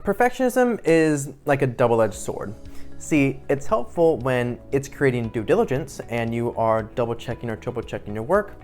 Perfectionism is like a double-edged sword. See, it's helpful when it's creating due diligence and you are double-checking or triple-checking your work,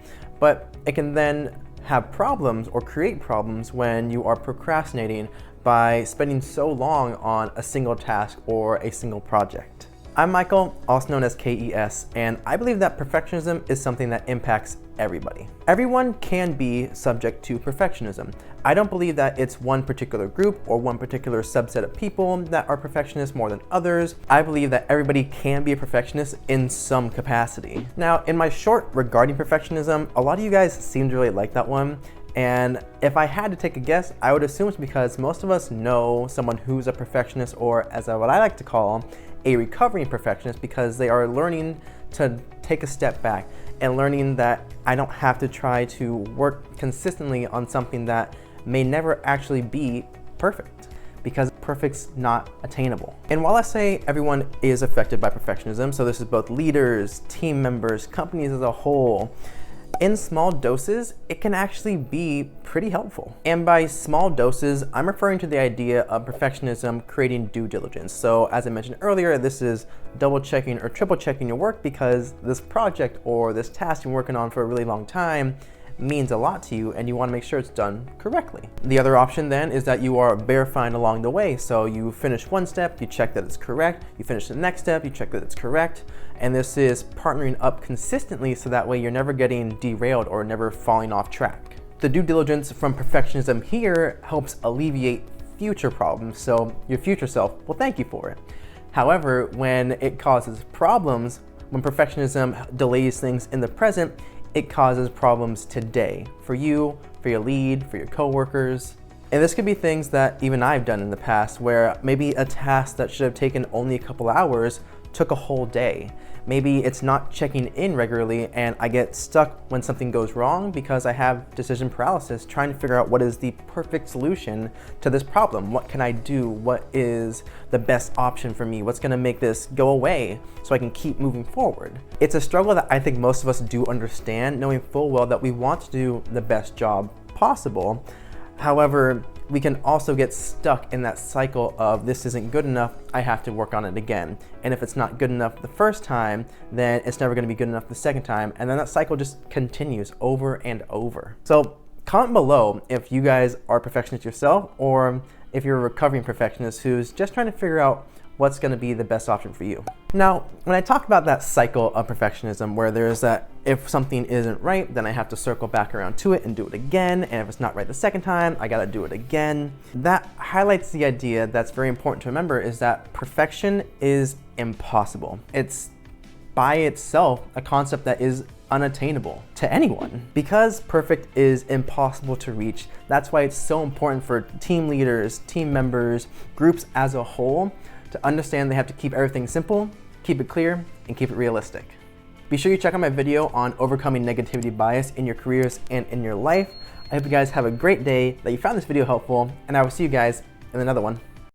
but it can then have problems or create problems when you are procrastinating by spending so long on a single task or a single project. I'm Michael, also known as KES, and I believe that perfectionism is something that impacts everybody. Everyone can be subject to perfectionism. I don't believe that it's one particular group or one particular subset of people that are perfectionists more than others. I believe that everybody can be a perfectionist in some capacity. Now, in my short regarding perfectionism, a lot of you guys seem to really like that one. And if I had to take a guess, I would assume it's because most of us know someone who's a perfectionist, or as what I like to call a recovering perfectionist, because they are learning to take a step back and learning that I don't have to try to work consistently on something that may never actually be perfect, because perfect's not attainable. And while I say everyone is affected by perfectionism, so this is both leaders, team members, companies as a whole, in small doses, it can actually be pretty helpful. And by small doses, I'm referring to the idea of perfectionism creating due diligence. So as I mentioned earlier, this is double checking or triple checking your work because this project or this task you're working on for a really long time means a lot to you and you want to make sure it's done correctly. The other option then is that you are verifying along the way. So you finish one step, you check that it's correct, you finish the next step, you check that it's correct, and this is partnering up consistently so that way you're never getting derailed or never falling off track. The due diligence from perfectionism here helps alleviate future problems, so your future self will thank you for it. However, when it causes problems, when perfectionism delays things in the present, it causes problems today for you, for your lead, for your coworkers. And this could be things that even I've done in the past, where maybe a task that should have taken only a couple hours took a whole day. Maybe it's not checking in regularly and I get stuck when something goes wrong because I have decision paralysis trying to figure out what is the perfect solution to this problem. What can I do? What is the best option for me? What's gonna make this go away so I can keep moving forward? It's a struggle that I think most of us do understand, knowing full well that we want to do the best job possible. However, we can also get stuck in that cycle of this isn't good enough, I have to work on it again. And if it's not good enough the first time, then it's never gonna be good enough the second time. And then that cycle just continues over and over. So comment below if you guys are perfectionists yourself, or if you're a recovering perfectionist who's just trying to figure out what's gonna be the best option for you. Now, when I talk about that cycle of perfectionism where there's that if something isn't right, then I have to circle back around to it and do it again, and if it's not right the second time, I gotta do it again. That highlights the idea that's very important to remember, is that perfection is impossible. It's by itself a concept that is unattainable to anyone. Because perfect is impossible to reach, that's why it's so important for team leaders, team members, groups as a whole to understand they have to keep everything simple, keep it clear, and keep it realistic. Be sure you check out my video on overcoming negativity bias in your careers and in your life. I hope you guys have a great day, that you found this video helpful, and I will see you guys in another one.